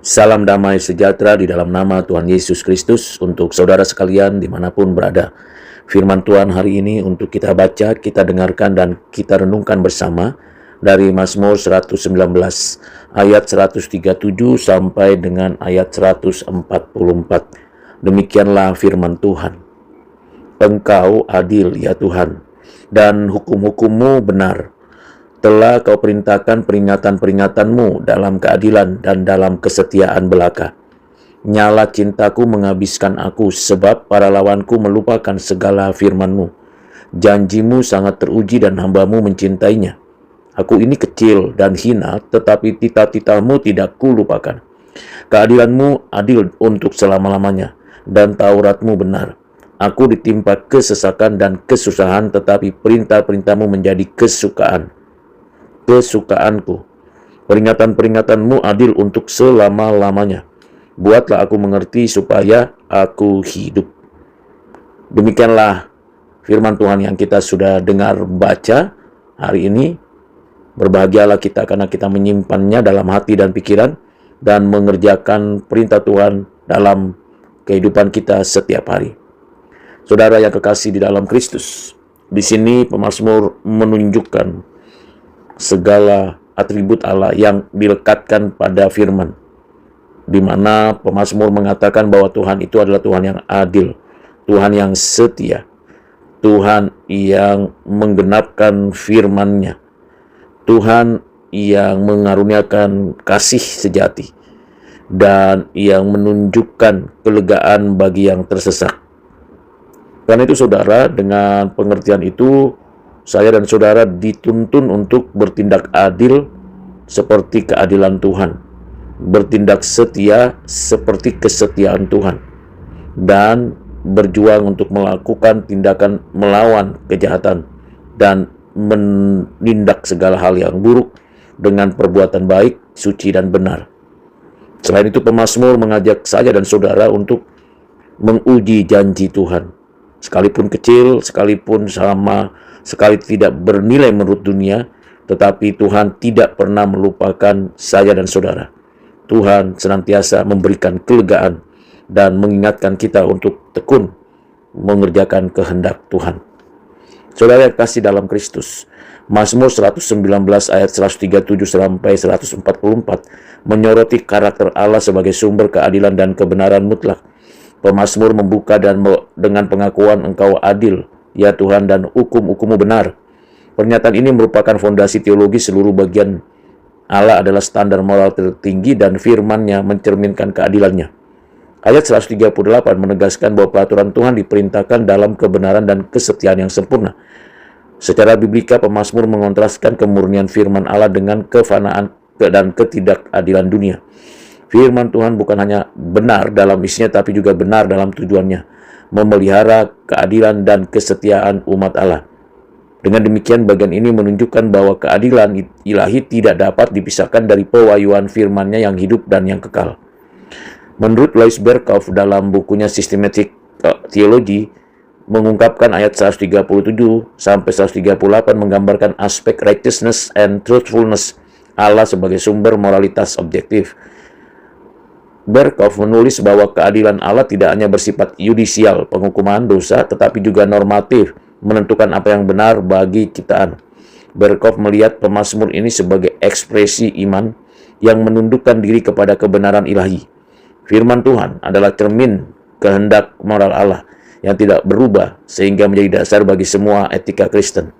Salam damai sejahtera di dalam nama Tuhan Yesus Kristus untuk saudara sekalian dimanapun berada. Firman Tuhan hari ini untuk kita baca, kita dengarkan, dan kita renungkan bersama dari Mazmur 119 ayat 137 sampai dengan ayat 144. Demikianlah firman Tuhan. Engkau adil ya Tuhan, dan hukum-hukum-Mu benar. Telah Kau perintahkan peringatan-peringatanmu dalam keadilan dan dalam kesetiaan belaka. Nyala cintaku menghabiskan aku, sebab para lawanku melupakan segala firman-Mu. Janjimu sangat teruji dan hamba-Mu mencintainya. Aku ini kecil dan hina, tetapi tita-titamu tidak kulupakan. Keadilan-Mu adil untuk selama-lamanya, dan Taurat-Mu benar. Aku ditimpa kesesakan dan kesusahan, tetapi perintah-perintah-Mu menjadi kesukaanku. Peringatan-peringatanmu adil untuk selama-lamanya. Buatlah aku mengerti supaya aku hidup. Demikianlah firman Tuhan yang kita sudah dengar baca hari ini. Berbahagialah kita karena kita menyimpannya dalam hati dan pikiran dan mengerjakan perintah Tuhan dalam kehidupan kita setiap hari. Saudara yang kekasih di dalam Kristus, di sini pemazmur menunjukkan segala atribut Allah yang dilekatkan pada firman, di mana pemazmur mengatakan bahwa Tuhan itu adalah Tuhan yang adil, Tuhan yang setia, Tuhan yang menggenapkan firman-Nya, Tuhan yang mengaruniakan kasih sejati, dan yang menunjukkan kelegaan bagi yang tersesat. Karena itu saudara, dengan pengertian itu, saya dan saudara dituntun untuk bertindak adil seperti keadilan Tuhan, bertindak setia seperti kesetiaan Tuhan, dan berjuang untuk melakukan tindakan melawan kejahatan dan menindak segala hal yang buruk dengan perbuatan baik, suci, dan benar. Selain itu, pemazmur mengajak saya dan saudara untuk menguji janji Tuhan. Sekalipun kecil, sekalipun sekali tidak bernilai menurut dunia, tetapi Tuhan tidak pernah melupakan saya dan saudara. Tuhan senantiasa memberikan kelegaan dan mengingatkan kita untuk tekun mengerjakan kehendak Tuhan. Saudara yang kasih dalam Kristus, Mazmur 119 ayat 137 sampai 144 menyoroti karakter Allah sebagai sumber keadilan dan kebenaran mutlak. Pemazmur membuka dengan pengakuan Engkau adil ya Tuhan, dan hukum-hukum-Mu benar. Pernyataan ini merupakan fondasi teologi seluruh bagian. Allah adalah standar moral tertinggi dan firman-Nya mencerminkan keadilannya. Ayat 138 menegaskan bahwa peraturan Tuhan diperintahkan dalam kebenaran dan kesetiaan yang sempurna. Secara biblika, pemazmur mengontraskan kemurnian firman Allah dengan kefanaan dan ketidakadilan dunia. Firman Tuhan bukan hanya benar dalam isinya, tapi juga benar dalam tujuannya, memelihara keadilan dan kesetiaan umat Allah. Dengan demikian, bagian ini menunjukkan bahwa keadilan ilahi tidak dapat dipisahkan dari pewahyuan firman-Nya yang hidup dan yang kekal. Menurut Lois Berkhof dalam bukunya Systematic Theology, mengungkapkan ayat 137 sampai 138 menggambarkan aspek righteousness and truthfulness Allah sebagai sumber moralitas objektif. Berkhof menulis bahwa keadilan Allah tidak hanya bersifat yudisial, penghukuman dosa, tetapi juga normatif, menentukan apa yang benar bagi ciptaan. Berkhof melihat pemazmur ini sebagai ekspresi iman yang menundukkan diri kepada kebenaran ilahi. Firman Tuhan adalah cermin kehendak moral Allah yang tidak berubah, sehingga menjadi dasar bagi semua etika Kristen.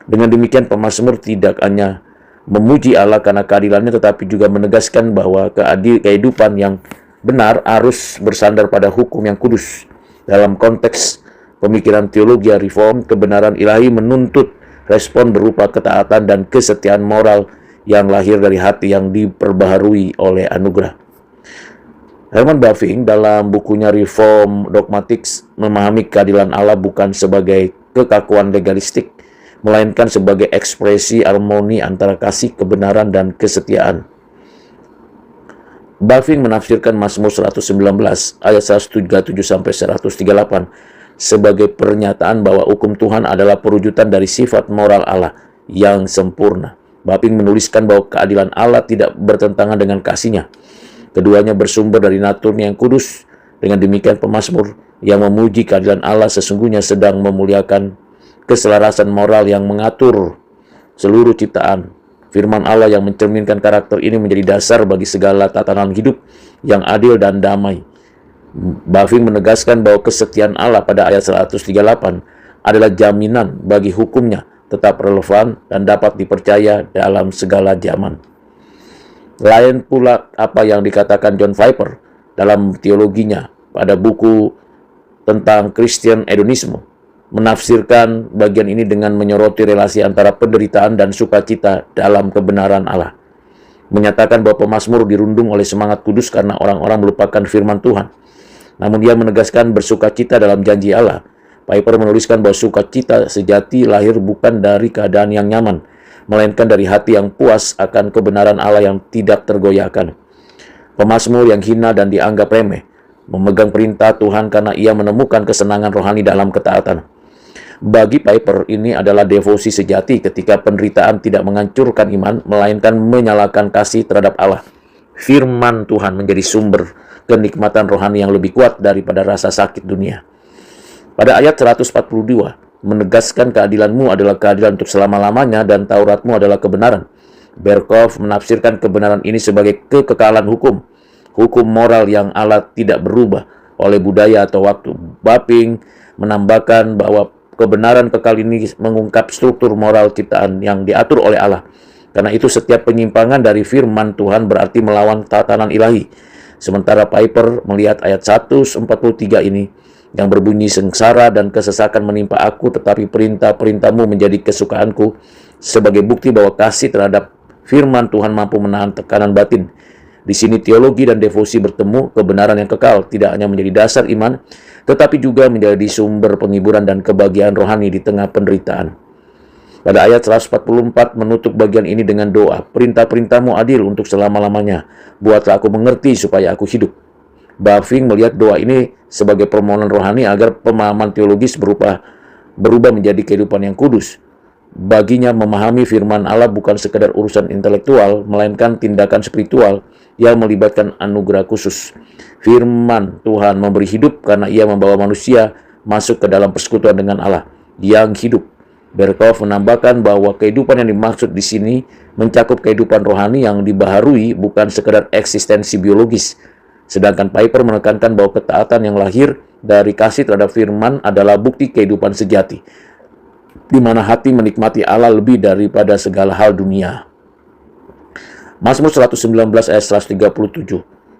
Dengan demikian, pemazmur tidak hanya memuji Allah karena keadilannya, tetapi juga menegaskan bahwa kehidupan yang benar harus bersandar pada hukum yang kudus. Dalam konteks pemikiran teologi reform, kebenaran ilahi menuntut respon berupa ketaatan dan kesetiaan moral yang lahir dari hati yang diperbaharui oleh anugerah. Herman Bavinck dalam bukunya Reform Dogmatics memahami keadilan Allah bukan sebagai kekakuan legalistik, melainkan sebagai ekspresi harmoni antara kasih, kebenaran, dan kesetiaan. Bavinck menafsirkan Mazmur 119 ayat 137 sampai 138 sebagai pernyataan bahwa hukum Tuhan adalah perwujudan dari sifat moral Allah yang sempurna. Bavinck menuliskan bahwa keadilan Allah tidak bertentangan dengan kasih-Nya. Keduanya bersumber dari naturnya yang kudus. Dengan demikian pemazmur yang memuji keadilan Allah sesungguhnya sedang memuliakan keselarasan moral yang mengatur seluruh ciptaan. Firman Allah yang mencerminkan karakter ini menjadi dasar bagi segala tatanan hidup yang adil dan damai. Bavinck menegaskan bahwa kesetiaan Allah pada ayat 138 adalah jaminan bagi hukumnya tetap relevan dan dapat dipercaya dalam segala zaman. Lain pula apa yang dikatakan John Piper dalam teologinya pada buku tentang Christian Hedonisme, menafsirkan bagian ini dengan menyoroti relasi antara penderitaan dan sukacita dalam kebenaran Allah. Menyatakan bahwa pemazmur dirundung oleh semangat kudus karena orang-orang melupakan firman Tuhan. Namun dia menegaskan bersukacita dalam janji Allah. Piper menuliskan bahwa sukacita sejati lahir bukan dari keadaan yang nyaman, melainkan dari hati yang puas akan kebenaran Allah yang tidak tergoyahkan. Pemazmur yang hina dan dianggap remeh memegang perintah Tuhan karena ia menemukan kesenangan rohani dalam ketaatan. Bagi Piper, ini adalah devosi sejati ketika penderitaan tidak menghancurkan iman, melainkan menyalakan kasih terhadap Allah. Firman Tuhan menjadi sumber kenikmatan rohani yang lebih kuat daripada rasa sakit dunia. Pada ayat 142, menegaskan keadilanmu adalah keadilan untuk selama-lamanya dan Tauratmu adalah kebenaran. Berkhof menafsirkan kebenaran ini sebagai kekekalan hukum moral yang Allah tidak berubah oleh budaya atau waktu. Bavinck menambahkan bahwa kebenaran kekal ini mengungkap struktur moral ciptaan yang diatur oleh Allah. Karena itu setiap penyimpangan dari firman Tuhan berarti melawan tatanan ilahi. Sementara Piper melihat ayat 143 ini yang berbunyi sengsara dan kesesakan menimpa aku, tetapi perintah-perintahmu menjadi kesukaanku, sebagai bukti bahwa kasih terhadap firman Tuhan mampu menahan tekanan batin. Di sini teologi dan devosi bertemu. Kebenaran yang kekal tidak hanya menjadi dasar iman, tetapi juga menjadi sumber penghiburan dan kebahagiaan rohani di tengah penderitaan. Pada ayat 144 menutup bagian ini dengan doa, perintah-perintahmu adil untuk selama-lamanya, buatlah aku mengerti supaya aku hidup. Bavinck melihat doa ini sebagai permohonan rohani agar pemahaman teologis berubah menjadi kehidupan yang kudus. Baginya memahami firman Allah bukan sekedar urusan intelektual, melainkan tindakan spiritual yang melibatkan anugerah khusus. Firman Tuhan memberi hidup karena ia membawa manusia masuk ke dalam persekutuan dengan Allah yang hidup. Berkhof menambahkan bahwa kehidupan yang dimaksud di sini mencakup kehidupan rohani yang dibaharui, bukan sekedar eksistensi biologis. Sedangkan Piper menekankan bahwa ketaatan yang lahir dari kasih terhadap firman adalah bukti kehidupan sejati, di mana hati menikmati Allah lebih daripada segala hal dunia. Mazmur 119 ayat 137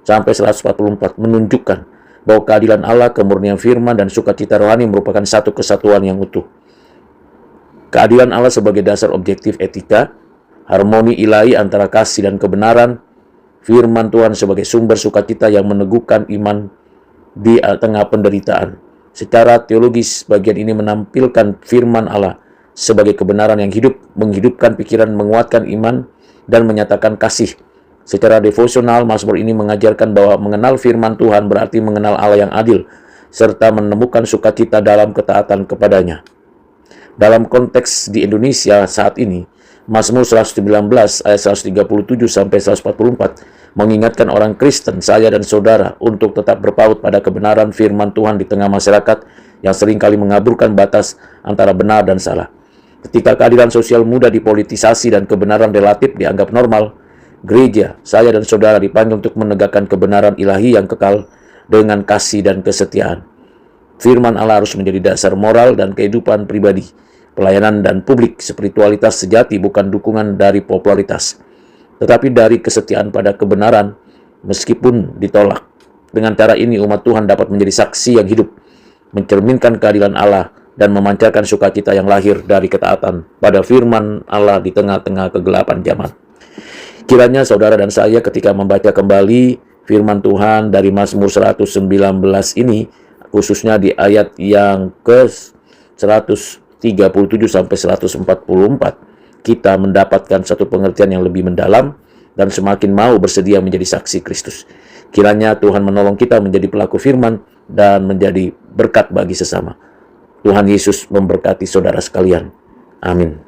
sampai 144 menunjukkan bahwa keadilan Allah, kemurnian firman, dan sukacita rohani merupakan satu kesatuan yang utuh. Keadilan Allah sebagai dasar objektif etika, harmoni ilahi antara kasih dan kebenaran, firman Tuhan sebagai sumber sukacita yang meneguhkan iman di tengah penderitaan. Secara teologis, bagian ini menampilkan firman Allah sebagai kebenaran yang hidup, menghidupkan pikiran, menguatkan iman, dan menyatakan kasih. Secara devosional, mazmur ini mengajarkan bahwa mengenal firman Tuhan berarti mengenal Allah yang adil, serta menemukan sukacita dalam ketaatan kepadanya. Dalam konteks di Indonesia saat ini, Mazmur 119 ayat 137 sampai 144 mengingatkan orang Kristen, saya dan saudara, untuk tetap berpaut pada kebenaran firman Tuhan di tengah masyarakat yang seringkali mengaburkan batas antara benar dan salah. Ketika keadilan sosial mudah dipolitisasi dan kebenaran relatif dianggap normal, gereja, saya dan saudara dipanggil untuk menegakkan kebenaran ilahi yang kekal dengan kasih dan kesetiaan. Firman Allah harus menjadi dasar moral dan kehidupan pribadi, pelayanan dan publik. Spiritualitas sejati bukan dukungan dari popularitas, tetapi dari kesetiaan pada kebenaran meskipun ditolak. Dengan cara ini umat Tuhan dapat menjadi saksi yang hidup, mencerminkan keadilan Allah, dan memancarkan sukacita yang lahir dari ketaatan pada firman Allah di tengah-tengah kegelapan zaman. Kiranya saudara dan saya ketika membaca kembali firman Tuhan dari Mazmur 119 ini, khususnya di ayat yang ke-137 sampai 144, kita mendapatkan satu pengertian yang lebih mendalam dan semakin mau bersedia menjadi saksi Kristus. Kiranya Tuhan menolong kita menjadi pelaku firman dan menjadi berkat bagi sesama. Tuhan Yesus memberkati saudara sekalian. Amin.